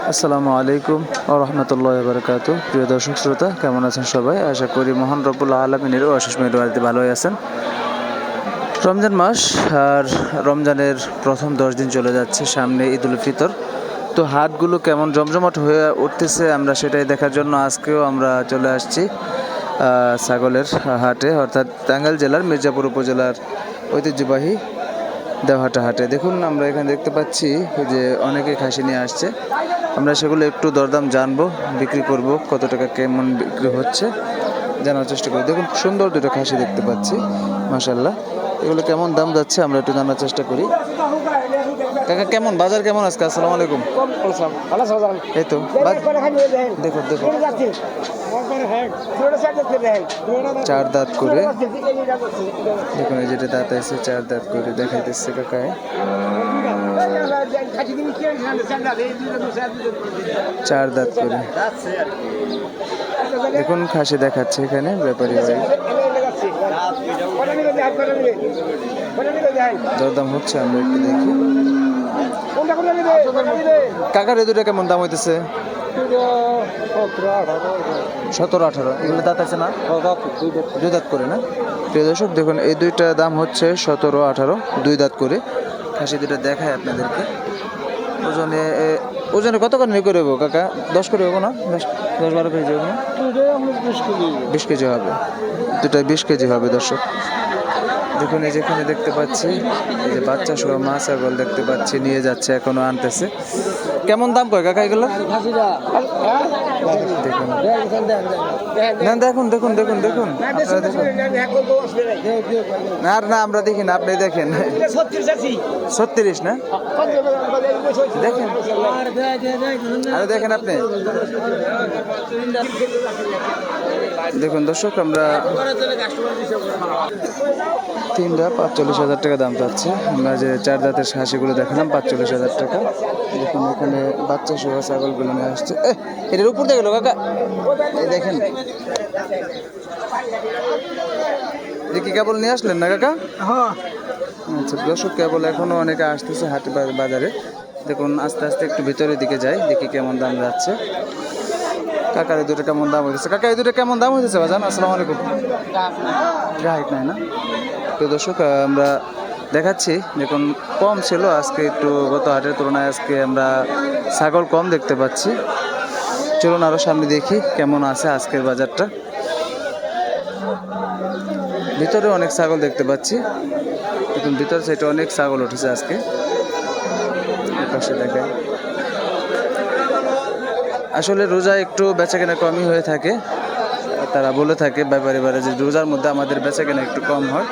আসসালামু আলাইকুম ওয়া রাহমাতুল্লাহি ওয়া বারাকাতুহু। প্রিয় দর্শক শ্রোতা, কেমন আছেন সবাই? আশা করি মহান রব্বুল আলামিনের অশেষ মেহেরবানিতে ভালোই আছেন। রমজান মাস আর রমজানের প্রথম 10 দিন চলে যাচ্ছে, সামনে ঈদুল ফিতর। তো হাটগুলো কেমন জমজমাট হয়ে উঠতেছে আমরা সেটাই দেখার জন্য আজকেও আমরা চলে আসছি ছাগলের হাটে, অর্থাৎ টাঙ্গাইল জেলার মির্জাপুর উপজেলার ঐতিহ্যবাহী দেওহাটা হাটে। দেখুন, আমরা এখানে দেখতে পাচ্ছি যে অনেকে খাসি নিয়ে আসছে। আমরা সেগুলো একটু দরদাম জানবো, বিক্রি করব, কত টাকা কেমন বিক্রি হচ্ছে জানার চেষ্টা করি। দেখুন, সুন্দর দুটো খাসি দেখতে পাচ্ছি, মাশাআল্লাহ। এগুলো কেমন দাম যাচ্ছে আমরা একটু জানার চেষ্টা করি। কাকা, কেমন বাজার কেমন আজকে? আসসালামু আলাইকুম। এই তো দেখো দেখো, 4 দাঁত করে দেখুন, এই যেটা দাঁত আছে 4 দাঁত করে দেখাইতেছে কাকায়। 4 দাঁত করে দেখুন খাসি দেখাচ্ছে এখানে ব্যাপারী ভাই। দরদাম হচ্ছে, আমরা একটু দেখি। কাকার এই দুটো কেমন দাম হইতেছে? 17-18। এগুলো দাঁত আছে না? 2 দাঁত করে না? প্রিয় দর্শক, দেখুন এই দুইটা দাম হচ্ছে 17-18, 2 দাঁত করে। খাসি দুটো দেখায় আপনাদেরকে। ওজনে কত করে করে হবো কাকা? 10 করে হবো না? 10-12 কেজি হবে না? 20 কেজি হবে। দুটাই 20 কেজি হবে দর্শক। দেখুন, এই যেখানে দেখতে পাচ্ছি এই যে বাচ্চা সহ মা ছাগল দেখতে পাচ্ছি, নিয়ে যাচ্ছে, এখনো আনতেছে। কেমন দাম কয় কাকা এগুলো? দেখুন দেখুন দেখুন দেখুন আপনারা দেখুন। আর না, আমরা দেখি না, আপনি দেখেন। 36 না? দেখেন, আরে দেখেন আপনি। দেখুন দর্শক, আমরা 3টা 45,000 টাকা দাম পাচ্ছে। আমরা যে 4 দাঁতের খাসিগুলো দেখালাম 45,000 টাকা। দেখুন, এখানে বাচ্চা সহ ছাগলগুলো নিয়ে আসছে। এটার উপর দিয়ে গেল কাকা, এই দেখেন। কি কেবল নিয়ে আসলেন না কাকা? আচ্ছা দর্শক, কেবল এখনো অনেকে আসতেছে হাটে বাজারে। দেখুন, আস্তে আস্তে একটু ভিতরের দিকে যাই, দেখি কেমন দাম যাচ্ছে। কাকার এই দুটো কেমন দাম হয়েছে? কাকা, এই দুটো কেমন দাম হয়েছে বাজান? আসসালামু আলাইকুম। গ্রাহক নাই না? তো দর্শক, আমরা দেখাচ্ছি। দেখুন, কম ছিল আজকে একটু, গত হাটের তুলনায় আজকে আমরা ছাগল কম দেখতে পাচ্ছি। চলুন আরও সামনে দেখি কেমন আছে আজকের বাজারটা। ভিতরে অনেক ছাগল দেখতে পাচ্ছি। দেখুন, ভিতর সাইডে অনেক ছাগল উঠেছে আজকে। পাশে দেখায়, আসলে রোজা একটু বেচাকেনা কমই হয়ে থাকে। তারা বলে থাকে ব্যাপারী বারে যে রোজার মধ্যে আমাদের বেচাকেনা একটু কম হয়।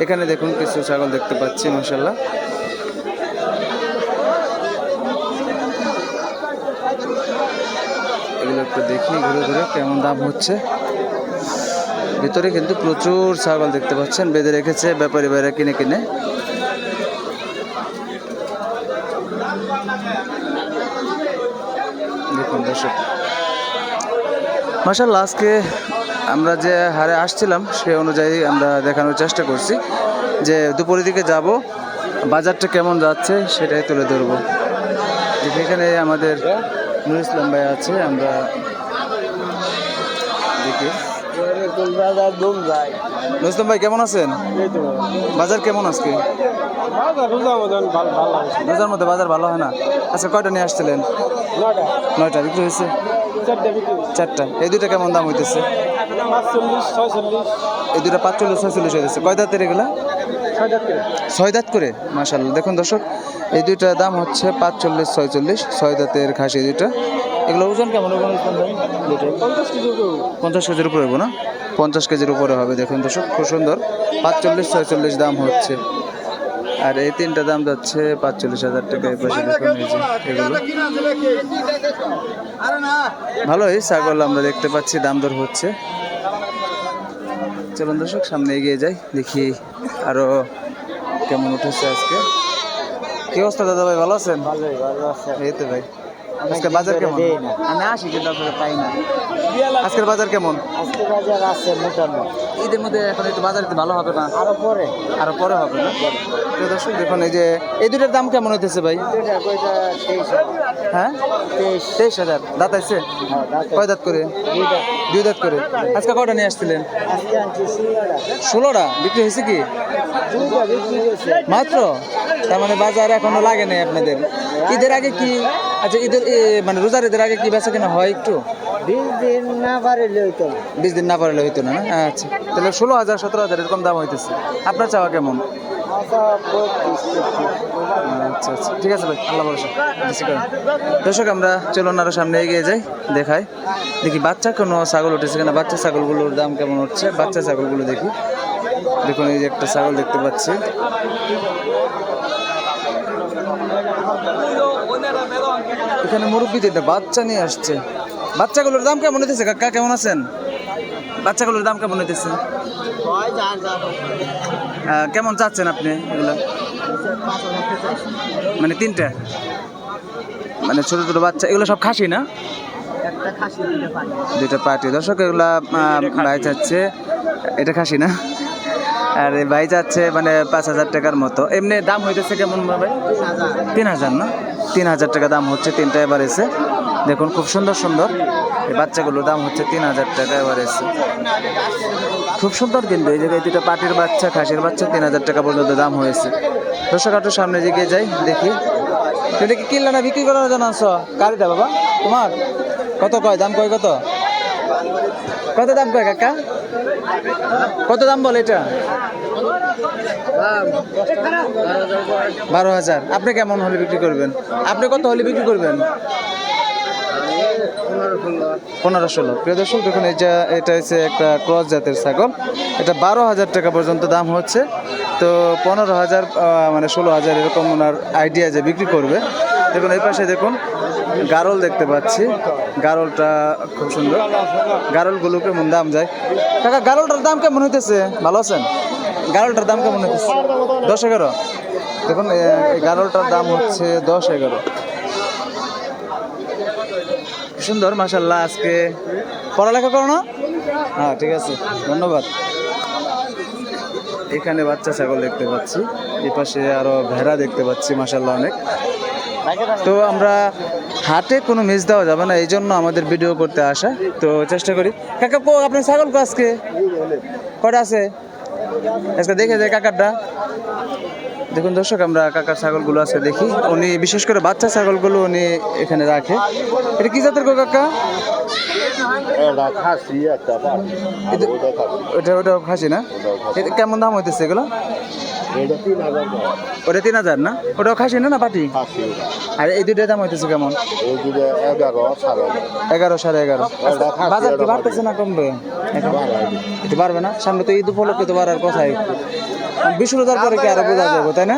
এখানে দেখুন কিছু ছাগল দেখতে পাচ্ছি, মাশাআল্লাহ। এগুলো একটু দেখি ঘুরে ঘুরে কেমন দাম হচ্ছে। ভিতরে কিন্তু প্রচুর ছাগল দেখতে পাচ্ছেন, বেঁধে রেখেছে ব্যাপারী ভাইরা কিনে কিনে। দেখুন দর্শক, মাশাআল্লাহ, আজকে আমরা যে হারে আসছিলাম সে অনুযায়ী আমরা দেখানোর চেষ্টা করছি যে দুপুরের দিকে যাব, বাজারটা কেমন যাচ্ছে সেটাই তুলে ধরবো। এখানে আমাদের নুর ইসলাম ভাই আছে, আমরা দেখি। নুর ইসলাম ভাই, কেমন আছেন? বাজার কেমন আজকে? রোজার মধ্যে বাজার ভালো হয় না। আচ্ছা, কয়টা নিয়ে আসছিলেন? 9টা বিক্রি হয়েছে? 4টা। এই দুইটা কেমন দাম হইতেছে? 45-46। এই দুইটা 45-46 হইতেছে। কয় দাঁতের এগুলা? 6 দাঁত করে। মাশাআল্লাহ, দেখুন দর্শক, এই দুইটা দাম হচ্ছে 45-46, 6 দাঁতের খাসি দুইটা। এগুলো ওজন কেমন? 50 কেজির উপরে হইব না? 50 কেজির উপরে হবে। দেখুন দর্শক, খুব সুন্দর। 45-46 দাম হচ্ছে। আর এই 3টা দাম যাচ্ছে 45,000 টাকা। এই পাশে দেখুন, এই যে এগুলো ভালোই ছাগল আমরা দেখতে পাচ্ছি, দাম দর হচ্ছে। চলুন দর্শক, সামনে এগিয়ে যাই, দেখি আরো কেমন উঠেছে আজকে। কি অবস্থা দাদা ভাই, ভালো আছেন? এই তো ভাই, আজকে বাজার কেমন? আমি আসি কিন্তু আপনারা পাই না। আজকের বাজার কেমন? আজকের বাজার আছে মোটামুটি। ঈদের মধ্যে এখন একটু বাজার ভালো হবে না? আরো পরে হবে না? প্রিয় দর্শক দেখুন এই যে এই দুটার দাম কেমন হইতেছে ভাই? হ্যাঁ 23,000। দাঁত আছে? কয় দাঁত করে? 2 দাঁত করে। আজকে কয়টা নিয়ে আসছিলেন? 16টা। বিক্রি হয়েছে কি মাত্র? তার মানে বাজার এখনো লাগে নাই আপনাদের। ঈদের আগে কি, আচ্ছা ঈদের মানে রোজার ঈদের আগে কি বেচা কেনা হয় একটু? 20 দিন না পারলে হইতো না। 20 দিন না পারলে হইতো না? আচ্ছা, তাহলে 16,000 17,000 এরকম দাম হইতেছে। আপনার চাওয়া কেমন? আচ্ছা আচ্ছা, ঠিক আছে ভাই, আল্লাহ ভরসা। দর্শক আমরা চলুন আরো সামনে এগিয়ে যাই, দেখাই দেখি বাচ্চা কোনো ছাগল উঠেছে কিনা, বাচ্চা ছাগলগুলোর দাম কেমন হচ্ছে। বাচ্চা ছাগলগুলো দেখি। দেখুন এই যে একটা ছাগল দেখতে পাচ্ছি। এখানে মুরব্বি একটা বাচ্চা নিয়ে আসছে। বাচ্চাগুলোর দাম কেমন হইতেছে কাকা? কেমন আছেন? বাচ্চাগুলোর দাম কেমন হইতেছে? কেমন চাচ্ছেন আপনি এগুলো? মানে 3টা, মানে ছোট ছোট বাচ্চা, এগুলো সব খাসি না? 2টা পাটি। দর্শক এগুলা ভাই চাচ্ছে, এটা খাসি না? আর ভাই চাচ্ছে মানে 5,000 টাকার মতো। এমনি দাম হইতেছে কেমন ভাই? 3,000 না? 3,000 টাকা দাম হচ্ছে। 3টা এবার এসে দেখুন খুব সুন্দর সুন্দর এই বাচ্চাগুলোর দাম হচ্ছে 3,000 টাকা এবার এসে। খুব সুন্দর কিন্তু এই জায়গায় 2টা পাটির বাচ্চা, খাসির বাচ্চা 3,000 টাকা পর্যন্ত দাম হয়েছে। দর্শক একটু সামনে দিকে যাই, দেখি এটা কি কিনলে না বিক্রি করার জন্য আনছো? কারিটা বাবা তোমার? কত কয় দাম? কয় কত কত দাম কয় কাকা? কত দাম বলে এটা? 12,000। আপনি কেমন হলে বিক্রি করবেন? আপনি কত হলে বিক্রি করবেন? 15-16। প্রিয় দর্শক দেখুন এটা হচ্ছে একটা ক্রস জাতের ছাগল। এটা 12,000 টাকা পর্যন্ত দাম হচ্ছে। তো 15,000 মানে 16,000 এরকম ওনার আইডিয়া যে বিক্রি করবে। দেখুন এই পাশে দেখুন গারল দেখতে পাচ্ছি। গারলটা খুব সুন্দর। গারলগুলো কেমন দাম যায় কাকা? গারলটার দাম কেমন হইতেছে? ভালো আছেন? গারলটার দাম কেমন হইতেছে? 10-11। দেখুন এই গারলটার দাম হচ্ছে 10-11। সুন্দর মাশাআল্লাহ। আজকে পড়ালেখা করো না? হ্যাঁ ঠিক আছে, ধন্যবাদ। এখানে বাচ্চা ছাগল দেখতে পাচ্ছি, এই পাশে আরো ভেড়া দেখতে পাচ্ছি মাশাআল্লাহ অনেক। তো আমরা হাটে কোনো মিস দেওয়া যাবে না, এই জন্য আমাদের ভিডিও করতে আসা। তো চেষ্টা করি। কাকা কো আপনার ছাগল কো আজকে কটা আছে? আজকে দেখে যায় কাকারটা। দেখুন দর্শক আমরা কাকার ছাগলগুলো আছে দেখি। উনি বিশেষ করে বাচ্চা ছাগলগুলো উনি এখানে রাখে। এটা কি জাতের গো কাকা? ওটাও খাসি না? এটা কেমন দাম হইতেছে এগুলো? ওটা 3,000 না? ওটাও খাসি না? না পাটি? আর এই দুইটার দাম হইতেছে কেমন? 11, 11.5। বাজার কি বাড়তেছে না কমবে? এটা বাড়বে না? সামনে তো ঈদ উপলক্ষে তো বাড়ার কথাই। 20 রোজার পরে কি আরো বোঝা যাবে, তাই না?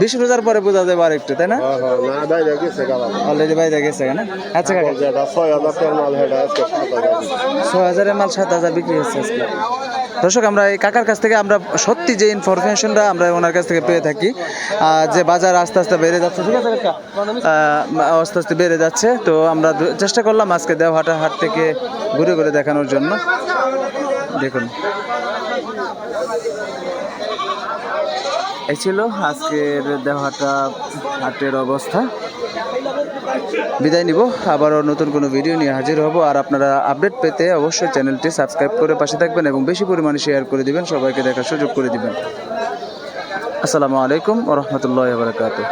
20 রোজার পরে বোঝা যাবে আর একটু, তাই না? অলরেডি বাইরে গেছে না? আচ্ছা কাকা 6,000 মাল 7,000 বিক্রি হচ্ছে আজকে। দর্শক আমরা এই কাকার কাছ থেকে আমরা সত্যি যে ইনফরমেশনটা আমরা ওনার কাছ থেকে পেয়ে থাকি যে বাজার আস্তে আস্তে বেড়ে যাচ্ছে, ঠিক আছে কাকা? আস্তে আস্তে বেড়ে যাচ্ছে। তো আমরা চেষ্টা করলাম আজকে দেওহাটা হাট থেকে ঘুরে ঘুরে দেখানোর জন্য। দেখুন এই ছিল আজকের দেওহাটা হাটের অবস্থা। বিদায় নিব, আবারও নতুন কোনো ভিডিও নিয়ে হাজির হব। আর আপনারা আপডেট পেতে অবশ্যই চ্যানেলটি সাবস্ক্রাইব করে পাশে থাকবেন এবং বেশি পরিমাণে শেয়ার করে দিবেন, সবাইকে দেখার সুযোগ করে দিবেন। আসসালামু আলাইকুম ওয়া রাহমাতুল্লাহি ওয়া বারাকাতুহু।